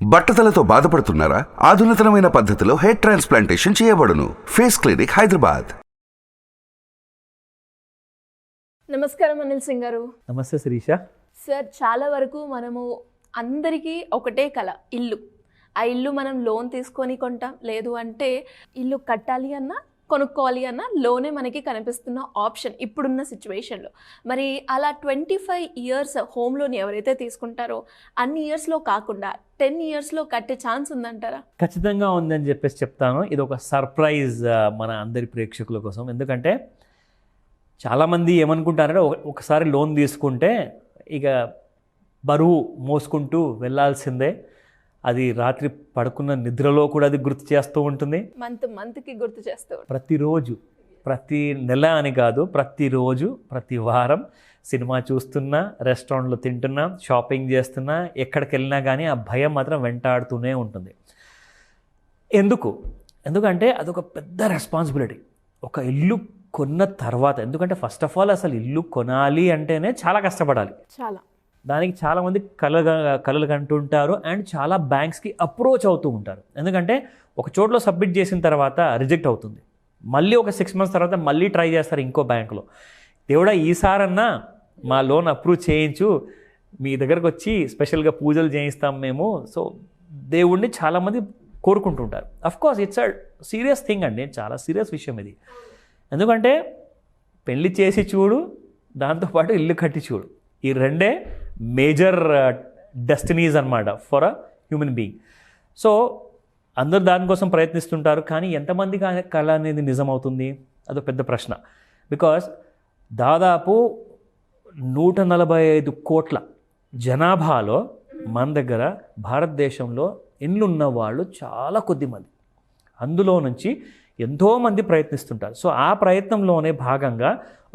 బట్టతలతో బాధపడుతున్నారా? ఆధునితనమైన పద్ధతిలో hair transplantation చేయబడును. Face clinic, Hyderabad. నమస్కారం అనిల్ సింగ్ గారు. నమస్తే శిరీష. సార్, చాలా వరకు మనము అందరికీ ఒకటే కళ, ఇల్లు. ఆ ఇల్లు మనం లోన్ తీసుకొని కొంటాం, లేదు అంటే ఇల్లు కట్టాలి అన్నా కొనుక్కోవాలి అన్న లోనే మనకి కనిపిస్తున్న ఆప్షన్ ఇప్పుడున్న సిచ్యువేషన్లో. మరి అలా 25 ఇయర్స్ హోమ్ లోన్ ఎవరైతే తీసుకుంటారో అన్ని ఇయర్స్లో కాకుండా 10 ఇయర్స్లో కట్టే ఛాన్స్ ఉందంటారా? ఖచ్చితంగా ఉందని చెప్పేసి చెప్తాను. ఇది ఒక సర్ప్రైజ్ మన అందరి ప్రేక్షకుల కోసం. ఎందుకంటే చాలామంది ఏమనుకుంటారంటే ఒకసారి లోన్ తీసుకుంటే ఇక బరువు మోసుకుంటూ వెళ్ళాల్సిందే, అది రాత్రి పడుకున్న నిద్రలో కూడా అది గుర్తు చేస్తూ ఉంటుంది, మంత్కి గుర్తు చేస్తూ ప్రతిరోజు, ప్రతి నెల అని కాదు, ప్రతిరోజు, ప్రతి వారం సినిమా చూస్తున్నా, రెస్టారెంట్లో తింటున్నా, షాపింగ్ చేస్తున్నా, ఎక్కడికి వెళ్ళినా కానీ ఆ భయం మాత్రం వెంటాడుతూనే ఉంటుంది. ఎందుకంటే అదొక పెద్ద రెస్పాన్సిబిలిటీ. ఒక ఇల్లు కొన్న తర్వాత, ఎందుకంటే ఫస్ట్ ఆఫ్ ఆల్ అసలు ఇల్లు కొనాలి అంటేనే చాలా కష్టపడాలి. దానికి చాలామంది కలలు కంటుంటారు అండ్ చాలా బ్యాంక్స్కి అప్రోచ్ అవుతూ ఉంటారు. ఎందుకంటే ఒక చోట్లో సబ్మిట్ చేసిన తర్వాత రిజెక్ట్ అవుతుంది, మళ్ళీ ఒక 6 months తర్వాత మళ్ళీ ట్రై చేస్తారు ఇంకో బ్యాంకులో. దేవుడా ఈసారన్నా మా లోన్ అప్రూవ్ చేయించు, మీ దగ్గరకు వచ్చి స్పెషల్గా పూజలు చేయిస్తాం మేము. సో దేవుడిని చాలామంది కోరుకుంటుంటారు. Of course it's a serious thing అండి, చాలా సీరియస్ విషయం ఇది. ఎందుకంటే పెళ్ళి చేసి చూడు, దాంతోపాటు ఇల్లు కట్టి చూడు, ఈ రెండే మేజర్ డెస్టినీస్ అన్నమాట for a human being. So అందరూ దానికోసం ప్రయత్నిస్తుంటారు, కానీ ఎంతమంది కళ అనేది నిజమవుతుంది అదొక పెద్ద ప్రశ్న. బికాస్ దాదాపు 145 కోట్ల జనాభాలో మన దగ్గర భారతదేశంలో ఇల్లున్న వాళ్ళు చాలా కొద్ది మంది, అందులో నుంచి ఎంతోమంది ప్రయత్నిస్తుంటారు. సో ఆ ప్రయత్నంలోనే భాగంగా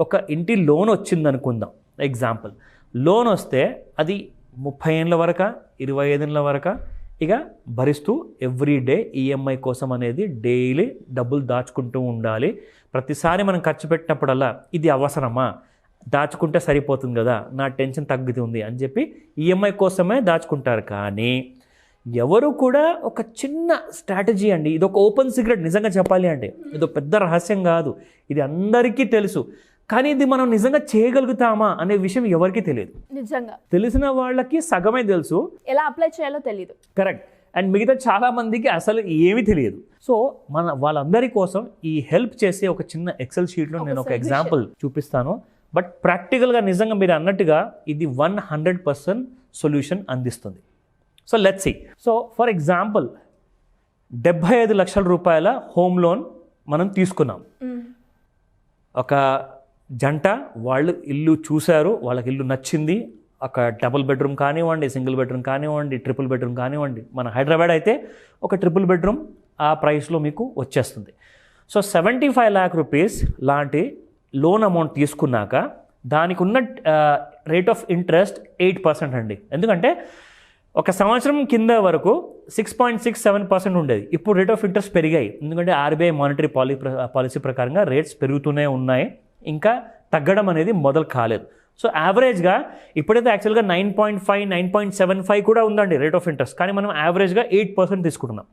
ఒక ఇంటి లోన్ వచ్చిందనుకుందాం. ఎగ్జాంపుల్, లోన్ వస్తే అది 30 ఏళ్ళ వరకు, 25 ఏళ్ళ వరకు ఇక భరిస్తూ ఎవ్రీ డే ఈఎంఐ కోసం అనేది డైలీ డబ్బులు దాచుకుంటూ ఉండాలి. ప్రతిసారి మనం ఖర్చు పెట్టినప్పుడల్లా ఇది అవసరమా, దాచుకుంటే సరిపోతుంది కదా, నా టెన్షన్ తగ్గుతుంది అని చెప్పి ఈఎంఐ కోసమే దాచుకుంటారు. కానీ ఎవరు కూడా ఒక చిన్న స్ట్రాటజీ అండి, ఇది ఒక ఓపెన్ సీక్రెట్. నిజంగా చెప్పాలి అంటే ఇది పెద్ద రహస్యం కాదు, ఇది అందరికీ తెలుసు. కానీ ఇది మనం నిజంగా చేయగలుగుతామా అనే విషయం ఎవరికీ తెలియదు. నిజంగా తెలిసిన వాళ్ళకి సగమే తెలుసు, ఎలా అప్లై చేయాలో తెలియదు. కరెక్ట్. అండ్ మిగతా చాలా మందికి అసలు ఏమీ తెలియదు. సో వాళ్ళందరి కోసం ఈ హెల్ప్ చేసే ఒక చిన్న ఎక్సెల్ షీట్లో నేను ఒక ఎగ్జాంపుల్ చూపిస్తాను. బట్ ప్రాక్టికల్గా నిజంగా మీరు అన్నట్టుగా ఇది 100% సొల్యూషన్ అందిస్తుంది. So let's see. So for example 75 లక్షల రూపాయల హోమ్ లోన్ మనం తీసుకున్నాం. ఒక జంట వాళ్ళు ఇల్లు చూశారు, వాళ్ళకి ఇల్లు నచ్చింది. ఒక డబుల్ బెడ్రూమ్ కానివ్వండి, సింగిల్ బెడ్రూమ్ కానివ్వండి, ట్రిపుల్ బెడ్రూమ్ కానివ్వండి. మన హైదరాబాద్ అయితే ఒక ట్రిపుల్ బెడ్రూమ్ ఆ ప్రైస్లో మీకు వచ్చేస్తుంది. సో 75 lakh rupees లాంటి లోన్ అమౌంట్ తీసుకున్నాక దానికి ఉన్న రేట్ ఆఫ్ ఇంట్రెస్ట్ 8% అండి. ఎందుకంటే ఒక సంవత్సరం కింద వరకు 6.67% ఉండేది. ఇప్పుడు రేట్ ఆఫ్ ఇంట్రెస్ట్ పెరిగాయి, ఎందుకంటే ఆర్బీఐ మానిటరీ పాలసీ ప్రకారంగా రేట్స్ పెరుగుతూనే ఉన్నాయి, ఇంకా తగ్గడం అనేది మొదలు కాలేదు. సో యావరేజ్గా ఇప్పుడైతే యాక్చువల్గా 9.5, 9.75 కూడా ఉందండి రేట్ ఆఫ్ ఇంట్రెస్ట్, కానీ మనం యావరేజ్గా 8% తీసుకుంటున్నాం.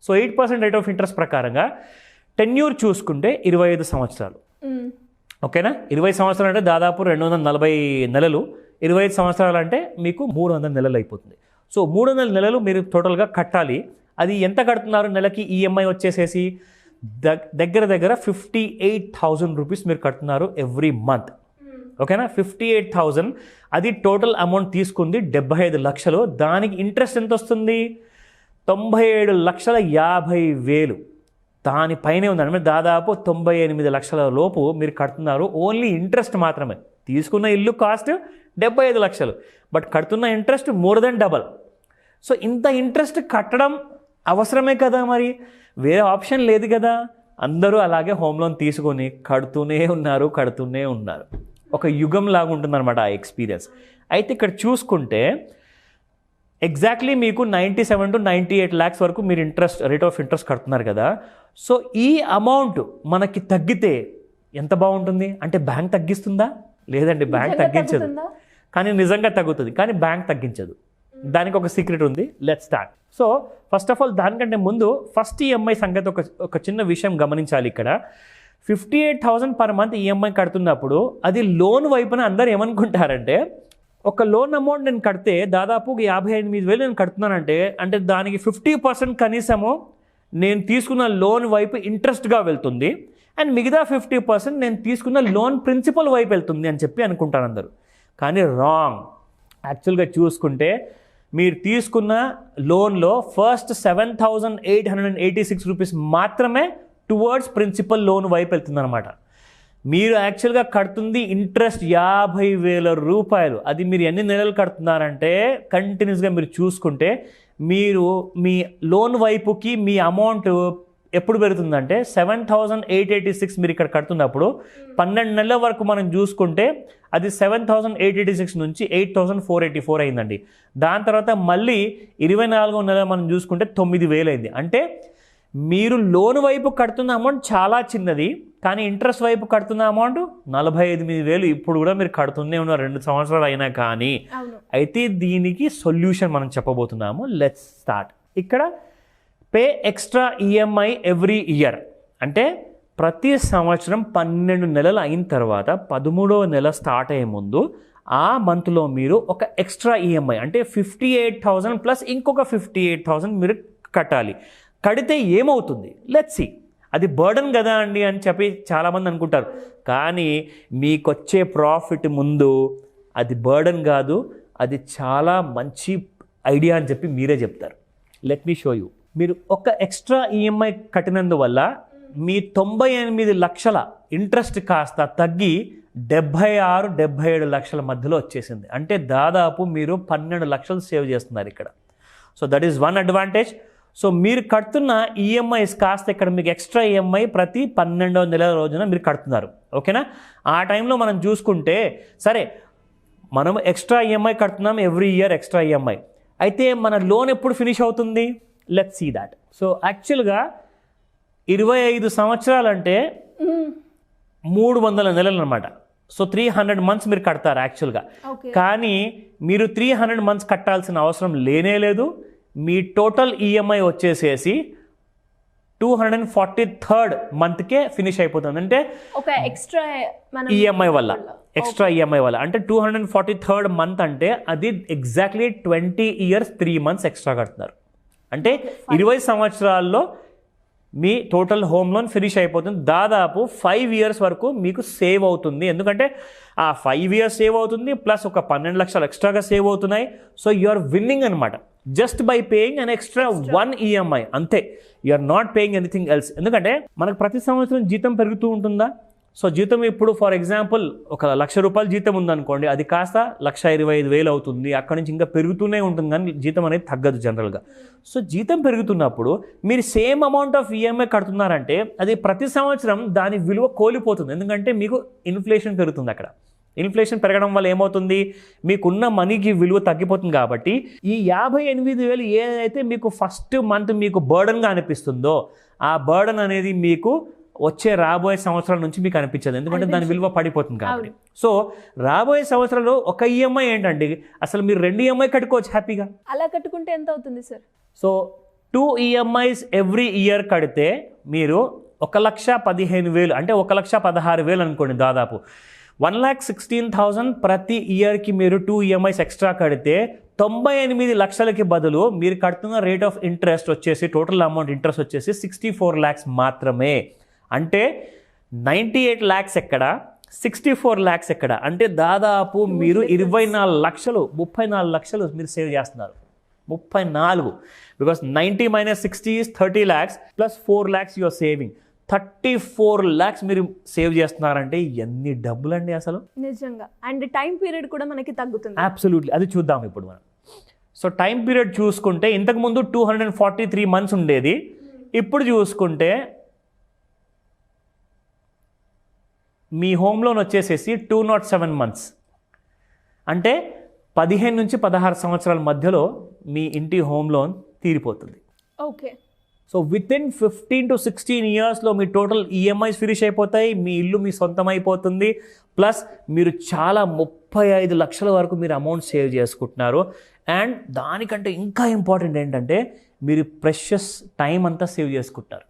సో 8% రేట్ ఆఫ్ ఇంట్రెస్ట్ ప్రకారంగా టెన్యూర్ చూసుకుంటే 25 సంవత్సరాలు. ఓకేనా? 20 సంవత్సరాలు అంటే దాదాపు 240 నెలలు, 25 సంవత్సరాలు అంటే మీకు 300 నెలలు అయిపోతుంది. సో 300 నెలలు మీరు టోటల్గా కట్టాలి. అది ఎంత కడుతున్నారు నెలకి? ఈఎంఐ వచ్చేసేసి దగ్గర 58,000 రూపీస్ మీరు కడుతున్నారు ఎవ్రీ మంత్. ఓకేనా? 58,000 అది టోటల్ అమౌంట్ తీసుకుంది 75 లక్షలు. దానికి ఇంట్రెస్ట్ ఎంత వస్తుంది? 97,50,000. దానిపైనే ఉందండి. మీరు దాదాపు 98 లక్షల లోపు మీరు కడుతున్నారు, ఓన్లీ ఇంట్రెస్ట్ మాత్రమే. తీసుకున్న ఇల్లు కాస్ట్ 75 లక్షలు, బట్ కడుతున్న interest more than double. So ఇంత ఇంట్రెస్ట్ కట్టడం అవసరమే కదా, మరి వేరే ఆప్షన్ లేదు కదా. అందరూ అలాగే హోమ్ లోన్ తీసుకొని కడుతూనే ఉన్నారు. ఒక యుగం లాగా ఉంటుందన్నమాట ఆ ఎక్స్పీరియన్స్. అయితే ఇక్కడ చూసుకుంటే ఎగ్జాక్ట్లీ మీకు 97 to 98 lakhs వరకు మీరు రేట్ ఆఫ్ ఇంట్రెస్ట్ కడుతున్నారు కదా. సో ఈ అమౌంట్ మనకి తగ్గితే ఎంత బాగుంటుంది అంటే, బ్యాంక్ తగ్గిస్తుందా? లేదండి, బ్యాంక్ తగ్గించదు. కానీ నిజంగా తగ్గుతుంది, కానీ బ్యాంక్ తగ్గించదు. దానికి ఒక సీక్రెట్ ఉంది. Let's start. So first of all దానికంటే ముందు ఫస్ట్ ఈఎంఐ సంగతి ఒక చిన్న విషయం గమనించాలి. ఇక్కడ 58,000 పర్ మంత్ ఈఎంఐ కడుతున్నప్పుడు అది లోన్ వైపున అందరు ఏమనుకుంటారంటే, ఒక లోన్ అమౌంట్ నేను కడితే దాదాపు 58,000 నేను కడుతున్నానంటే అంటే దానికి 50% కనీసము నేను తీసుకున్న లోన్ వైపు ఇంట్రెస్ట్గా వెళ్తుంది, అండ్ మిగతా 50% నేను తీసుకున్న లోన్ ప్రిన్సిపల్ వైపు వెళ్తుంది అని చెప్పి అనుకుంటారు అందరూ. కానీ రాంగ్. యాక్చువల్గా చూసుకుంటే మీరు తీసుకున్న లోన్లో ఫస్ట్ 7,886 రూపీస్ మాత్రమే టువర్డ్స్ ప్రిన్సిపల్ లోన్ వైపు వెళ్తుందన్నమాట. మీరు యాక్చువల్గా కడుతుంది ఇంట్రెస్ట్ 50,000 రూపాయలు. అది మీరు ఎన్ని నెలలు కడుతున్నారంటే కంటిన్యూస్గా మీరు చూసుకుంటే మీరు మీ లోన్ వైపుకి మీ అమౌంట్ ఎప్పుడు పెరుగుతుందంటే 7,886 మీరు ఇక్కడ కడుతున్నప్పుడు 12 నెలల వరకు మనం చూసుకుంటే అది 7,886 నుంచి 8,484 అయిందండి. దాని తర్వాత మళ్ళీ 24వ నెల మనం చూసుకుంటే 9,000 అయింది. అంటే మీరు లోన్ వైపు కడుతున్న అమౌంట్ చాలా చిన్నది, కానీ ఇంట్రెస్ట్ వైపు కడుతున్న అమౌంట్ 48,000 ఇప్పుడు కూడా మీరు కడుతూనే ఉన్నారు 2 సంవత్సరాలు అయినా కానీ. అయితే దీనికి సొల్యూషన్ మనం చెప్పబోతున్నాము. Let's start. ఇక్కడ pay extra EMI every year అంటే ప్రతి సంవత్సరం 12 నెలలు అయిన తర్వాత 13వ నెల స్టార్ట్ అయ్యే ముందు ఆ మంత్లో మీరు ఒక ఎక్స్ట్రా ఈఎంఐ అంటే 58,000 ప్లస్ ఇంకొక 58,000 మీరు కట్టాలి. కడితే ఏమవుతుంది? Let's see. అది బర్డన్ కదా అండి అని చెప్పి చాలామంది అనుకుంటారు, కానీ మీకు వచ్చే ప్రాఫిట్ ముందు అది బర్డన్ కాదు, అది చాలా మంచి ఐడియా అని చెప్పి మీరే చెప్తారు. Let me show you. మీరు ఒక ఎక్స్ట్రా ఈఎంఐ కట్టినందువల్ల మీ 98 లక్షల ఇంట్రెస్ట్ కాస్త తగ్గి 76-77 లక్షల మధ్యలో వచ్చేసింది. అంటే దాదాపు మీరు 12 లక్షలు సేవ్ చేస్తున్నారు ఇక్కడ. So that is one advantage. So మీరు కడుతున్న ఈఎంఐస్ కాస్త ఇక్కడ మీకు ఎక్స్ట్రా ఈఎంఐ ప్రతి 12వ నెల రోజున మీరు కడుతున్నారు. ఓకేనా? ఆ టైంలో మనం చూసుకుంటే సరే మనం ఎక్స్ట్రా ఈఎంఐ కడుతున్నాం ఎవ్రీ ఇయర్ ఎక్స్ట్రా ఈఎంఐ. అయితే మన లోన్ ఎప్పుడు ఫినిష్ అవుతుంది? Let's see that. సో యాక్చువల్గా 25 సంవత్సరాలు అంటే 300 నెలలు అనమాట. సో 300 మంత్స్ మీరు కడతారు యాక్చువల్గా. కానీ మీరు 300 మంత్స్ కట్టాల్సిన అవసరం లేనే లేదు. మీ టోటల్ ఈఎంఐ వచ్చేసేసి 243rd మంత్కే ఫినిష్ అయిపోతుంది. అంటే ఒక ఎక్స్ట్రా ఈఎంఐ వల్ల ఎక్స్ట్రా ఈఎంఐ వల్ల అంటే 243rd మంత్ అంటే అది ఎగ్జాక్ట్లీ 20 years 3 months ఎక్స్ట్రా కడుతున్నారు. అంటే 20 సంవత్సరాల్లో మీ టోటల్ హోమ్ లోన్ ఫినిష్ అయిపోతుంది. దాదాపు 5 years వరకు మీకు సేవ్ అవుతుంది. ఎందుకంటే ఆ 5 years సేవ్ అవుతుంది ప్లస్ ఒక 12 లక్షలు ఎక్స్ట్రాగా సేవ్ అవుతున్నాయి. సో యు ఆర్ విన్నింగ్ అనమాట just by paying an extra 1 EMI. అంతే, you are not paying anything else. ఎందుకంటే మనకు ప్రతి సంవత్సరం జీతం పెరుగుతూ ఉంటుందా? సో జీతం ఇప్పుడు ఫర్ ఎగ్జాంపుల్ ఒక 1,00,000 రూపాయలు జీతం ఉందనుకోండి, అది కాస్త 1,25,000 అవుతుంది. అక్కడి నుంచి ఇంకా పెరుగుతూనే ఉంటుంది, కానీ జీతం అనేది తగ్గదు జనరల్గా. సో జీతం పెరుగుతున్నప్పుడు మీరు సేమ్ అమౌంట్ ఆఫ్ ఈఎంఐ కడుతున్నారంటే అది ప్రతి సంవత్సరం దాని విలువ కోల్పోతుంది. ఎందుకంటే మీకు ఇన్ఫ్లేషన్ పెరుగుతుంది. అక్కడ ఇన్ఫ్లేషన్ పెరగడం వల్ల ఏమవుతుంది? మీకున్న మనీకి విలువ తగ్గిపోతుంది. కాబట్టి ఈ 58,000 ఏదైతే మీకు ఫస్ట్ మంత్ మీకు బర్డన్గా అనిపిస్తుందో ఆ బర్డన్ అనేది మీకు వచ్చే రాబోయే సంవత్సరాల నుంచి మీకు అనిపించదు, ఎందుకంటే దాని విలువ పడిపోతుంది కాబట్టి. సో రాబోయే సంవత్సరాలు ఒక ఈఎంఐ ఏంటండి, అసలు మీరు 2 ఈఎంఐ కట్టుకోవచ్చు హ్యాపీగా. అలా కట్టుకుంటే ఎంత అవుతుంది sir? So 2 EMIs every year కడితే మీరు 1,15,000 అంటే 1,16,000 అనుకోండి. దాదాపు 1,16,000 ప్రతి ఇయర్కి మీరు 2 EMIs ఎక్స్ట్రా కడితే 98 లక్షలకి బదులు మీరు కడుతున్న రేట్ ఆఫ్ ఇంట్రెస్ట్ వచ్చేసి టోటల్ అమౌంట్ ఇంట్రెస్ట్ వచ్చేసి 64 lakhs మాత్రమే. అంటే 98 lakhs ఎక్కడ, 64 lakhs ఎక్కడ? అంటే దాదాపు మీరు 24 లక్షలు 34 లక్షలు మీరు సేవ్ చేస్తున్నారు. 34, because 90 - 60 is 30 lakhs plus 4 lakhs your saving. 34 lakhs మీరు సేవ్ చేస్తున్నారంటే ఎన్ని డబ్బులు అండి అసలు, నిజంగా. అండ్ టైం పీరియడ్ కూడా మనకి తగ్గుతుంది. అబ్సల్యూట్లీ, అది చూద్దాం ఇప్పుడు మనం. సో టైం పీరియడ్ చూసుకుంటే ఇంతకుముందు 243 months ఉండేది, ఇప్పుడు చూసుకుంటే మీ హోమ్ లోన్ వచ్చేసేసి 207 months. అంటే 15 నుంచి 16 సంవత్సరాల మధ్యలో మీ ఇంటి హోమ్ లోన్ తీరిపోతుంది. ఓకే. సో వితిన్ 15 to 16 yearsలో మీ టోటల్ ఈఎంఐస్ ఫినిష్ అయిపోతాయి, మీ ఇల్లు మీ సొంతం అయిపోతుంది. ప్లస్ మీరు చాలా 35 లక్షల వరకు మీరు అమౌంట్ సేవ్ చేసుకుంటున్నారు. అండ్ దానికంటే ఇంకా ఇంపార్టెంట్ ఏంటంటే మీరు ప్రెషస్ టైం అంతా సేవ్ చేసుకుంటారు.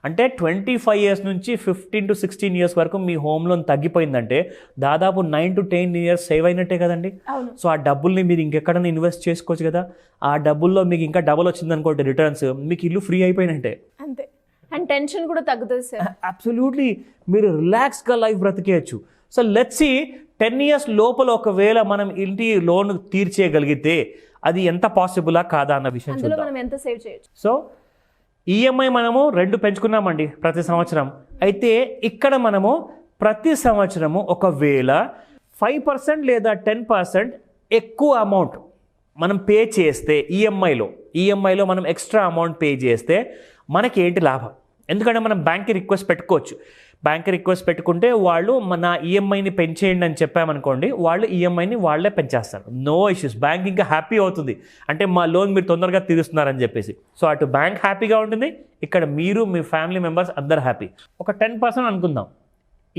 అంటే 25 years నుంచి 15 to 16 years వరకు మీ హోమ్ లోన్ తగ్గిపోయిందంటే దాదాపు 9 to 10 years సేవ్ అయినట్టే కదండి. సో ఆ డబ్బుల్ని మీరు ఇంకెక్కడైనా ఇన్వెస్ట్ చేసుకోవచ్చు కదా. ఆ డబ్బుల్లో మీకు ఇంకా డబుల్ వచ్చింది అనుకోండి రిటర్న్స్, మీకు ఇల్లు ఫ్రీ అయిపోయినట్టే. అంతే. అండ్ టెన్షన్ కూడా తగ్గుతుంది సార్. అబ్సల్యూట్లీ మీరు రిలాక్స్గా లైఫ్ బ్రతికేయచ్చు. సో లెట్స్ సీ 10 years లోపల ఒకవేళ మనం ఇంటి లోన్ తీర్చేయగలిగితే అది ఎంత పాసిబులా కాదా అన్న విషయం అందులో చూద్దాం. మనం ఎంత సేవ్ చేయొచ్చు. సో ఈఎంఐ మనము 2 పెంచుకున్నామండి ప్రతి సంవత్సరం. అయితే ఇక్కడ మనము ప్రతి సంవత్సరము ఒకవేళ 5% లేదా 10% ఎక్కువ అమౌంట్ మనం పే చేస్తే ఈఎంఐలో మనం ఎక్స్ట్రా అమౌంట్ పే చేస్తే మనకి ఏంటి లాభం? ఎందుకంటే మనం బ్యాంక్కి రిక్వెస్ట్ పెట్టుకోవచ్చు. బ్యాంక్కి రిక్వెస్ట్ పెట్టుకుంటే వాళ్ళు మన ఈఎంఐని పెంచేయండి అని చెప్పామనుకోండి, వాళ్ళు ఈఎంఐని వాళ్ళే పెంచేస్తారు. No issues. బ్యాంక్ ఇంకా హ్యాపీ అవుతుంది, అంటే మా లోన్ మీరు తొందరగా తీరుస్తున్నారని చెప్పేసి. సో అటు బ్యాంక్ హ్యాపీగా ఉంటుంది, ఇక్కడ మీరు మీ ఫ్యామిలీ మెంబర్స్ అందరు హ్యాపీ. ఒక 10% అనుకుందాం,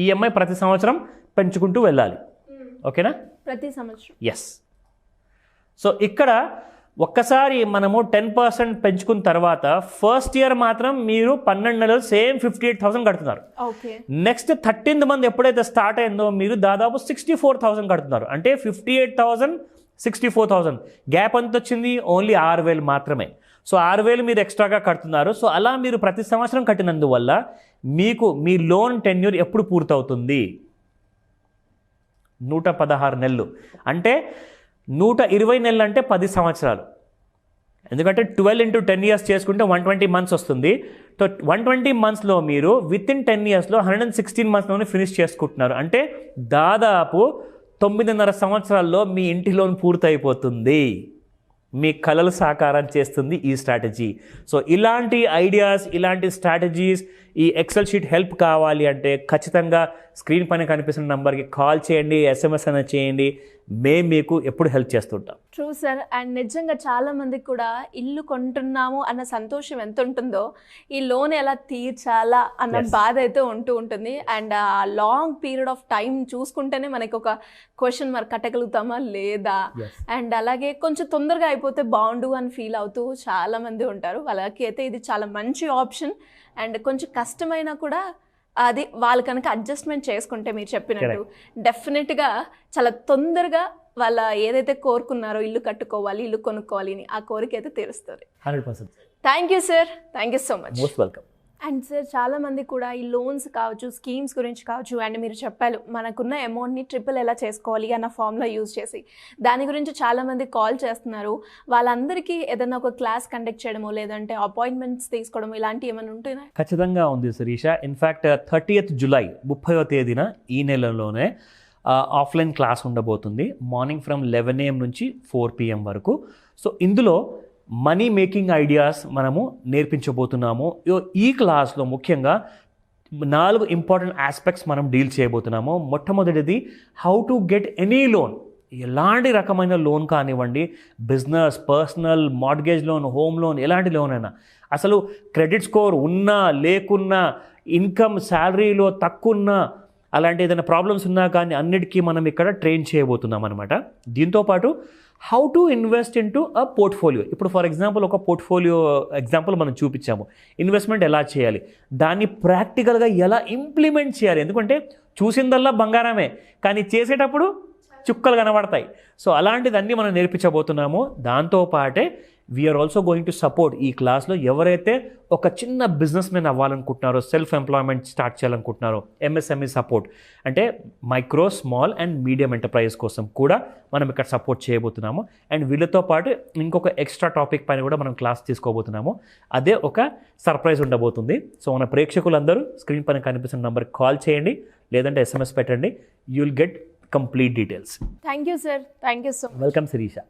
ఈఎంఐ ప్రతి సంవత్సరం పెంచుకుంటూ వెళ్ళాలి. ఓకేనా? ప్రతి సంవత్సరం. ఎస్. సో ఇక్కడ ఒక్కసారి మనము 10% పెంచుకున్న తర్వాత ఫస్ట్ ఇయర్ మాత్రం మీరు 12 నెలలు సేమ్ 58,000 కడుతున్నారు. ఓకే. నెక్స్ట్ 13th month ఎప్పుడైతే స్టార్ట్ అయిందో మీరు దాదాపు 64,000 కడుతున్నారు. అంటే 58,000 64,000 గ్యాప్ ఎంత వచ్చింది? ఓన్లీ 6,000 మాత్రమే. సో 6,000 మీరు ఎక్స్ట్రాగా కడుతున్నారు. సో అలా మీరు ప్రతి సంవత్సరం కట్టినందువల్ల మీకు మీ లోన్ టెన్యూర్ ఎప్పుడు పూర్తవుతుంది? 116 నెలలు. అంటే 120 నెలలు అంటే 10 సంవత్సరాలు. ఎందుకంటే 12 into 10 years చేసుకుంటే 120 months వస్తుంది. సో 120 monthsలో మీరు వితిన్ 10 yearsలో 116 monthsలోనే ఫినిష్ చేసుకుంటున్నారు. అంటే దాదాపు 9.5 సంవత్సరాల్లో మీ ఇంటి లోన్ పూర్తయిపోతుంది. మీ కలలు సాకారం చేస్తుంది ఈ స్ట్రాటజీ. సో ఇలాంటి ఐడియాస్, ఇలాంటి స్ట్రాటజీస్, ఈ ఎక్సెల్ షీట్ హెల్ప్ కావాలి అంటే ఖచ్చితంగా స్క్రీన్ పైన కనిపిస్తున్న నంబర్కి కాల్ చేయండి, ఎస్ఎంఎస్ అనేది చేయండి. మేము మీకు ఎప్పుడు హెల్ప్ చేస్తుంటాం. True sir. అండ్ నిజంగా చాలా మందికి కూడా ఇల్లు కొంటున్నాము అన్న సంతోషం ఎంత ఉంటుందో ఈ లోన్ ఎలా తీర్చాలా అన్న బాధ అయితే ఉంటుంది. అండ్ ఆ లాంగ్ పీరియడ్ ఆఫ్ టైం చూసుకుంటేనే మనకి ఒక క్వశ్చన్ మార్క్, కట్టగలుగుతామా లేదా, అండ్ అలాగే కొంచెం తొందరగా అయిపోతే బాగుండు అని ఫీల్ అవుతూ చాలా మంది ఉంటారు. వాళ్ళకి అయితే ఇది చాలా మంచి ఆప్షన్. అండ్ కొంచెం కష్టమైనా కూడా అది వాళ్ళు కనుక అడ్జస్ట్మెంట్ చేసుకుంటే మీరు చెప్పినట్టు డెఫినెట్గా చాలా తొందరగా వాళ్ళ ఏదైతే కోరుకున్నారో ఇల్లు కట్టుకోవాలి, ఇల్లు కొనుక్కోవాలి అని, ఆ కోరిక అయితే తీరుస్తుంది. 100%. Thank you sir. Thank you so much. Most welcome. And sir చాలా మంది కూడా ఈ లోన్స్ కావచ్చు, స్కీమ్స్ గురించి కావచ్చు, అండ్ మీరు చెప్పారు మనకున్న అమౌంట్ని ట్రిపుల్ ఎలా చేసుకోవాలి అన్న ఫార్ములా యూజ్ చేసి, దాని గురించి చాలామంది కాల్ చేస్తున్నారు. వాళ్ళందరికీ ఏదైనా ఒక క్లాస్ కండక్ట్ చేయడమో లేదంటే అపాయింట్మెంట్స్ తీసుకోవడమో ఇలాంటివి ఏమైనా ఉంటున్నాయి? ఖచ్చితంగా ఉంది శిరీష. ఇన్ఫ్యాక్ట్ 30th July 30వ తేదీన ఈ నెలలోనే ఆఫ్లైన్ క్లాస్ ఉండబోతుంది. మార్నింగ్ ఫ్రమ్ 11 AM నుంచి 4 PM వరకు. సో ఇందులో మనీ మేకింగ్ ఐడియాస్ మనము నేర్పించబోతున్నాము. ఈ క్లాస్లో ముఖ్యంగా 4 ఇంపార్టెంట్ ఆస్పెక్ట్స్ మనం డీల్ చేయబోతున్నాము. మొట్టమొదటిది how to get any loan. ఎలాంటి రకమైన లోన్ కానివ్వండి, business, personal, mortgage loan, home loan, ఎలాంటి లోన్ అయినా, అసలు క్రెడిట్ స్కోర్ ఉన్నా లేకున్నా, ఇన్కమ్ శాలరీలో తక్కువ ఉన్నా, అలాంటి ఏదైనా ప్రాబ్లమ్స్ ఉన్నా కానీ అన్నిటికీ మనం ఇక్కడ ట్రైన్ చేయబోతున్నాం అనమాట. దీంతోపాటు how to invest in to a portfolio. ఇప్పుడు ఫర్ ఎగ్జాంపుల్ ఒక పోర్ట్ఫోలియో ఎగ్జాంపుల్ మనం చూపించాము. ఇన్వెస్ట్మెంట్ ఎలా చేయాలి, దాన్ని ప్రాక్టికల్గా ఎలా ఇంప్లిమెంట్ చేయాలి. ఎందుకంటే చూసిందల్లా బంగారమే, కానీ చేసేటప్పుడు చుక్కలు కనబడతాయి. సో అలాంటిదన్నీ మనం నేర్పించబోతున్నాము. దాంతోపాటే we are also going to support ఈ క్లాస్లో ఎవరైతే ఒక చిన్న బిజినెస్ మెన్ అవ్వాలనుకుంటున్నారో, సెల్ఫ్ ఎంప్లాయ్మెంట్ స్టార్ట్ చేయాలనుకుంటున్నారో, ఎంఎస్ఎంఈ సపోర్ట్ అంటే micro, small and medium enterprise కోసం కూడా మనం ఇక్కడ సపోర్ట్ చేయబోతున్నాము. అండ్ వీళ్ళతో పాటు ఇంకొక ఎక్స్ట్రా టాపిక్ పైన కూడా మనం క్లాస్ తీసుకోబోతున్నాము. అదే ఒక సర్ప్రైజ్ ఉండబోతుంది. సో మన ప్రేక్షకులందరూ స్క్రీన్ పైన కనిపిస్తున్న నెంబర్కి కాల్ చేయండి, లేదంటే ఎస్ఎంఎస్ పెట్టండి. You will get complete details. Thank you sir. Thank you so much. Welcome Sirisha.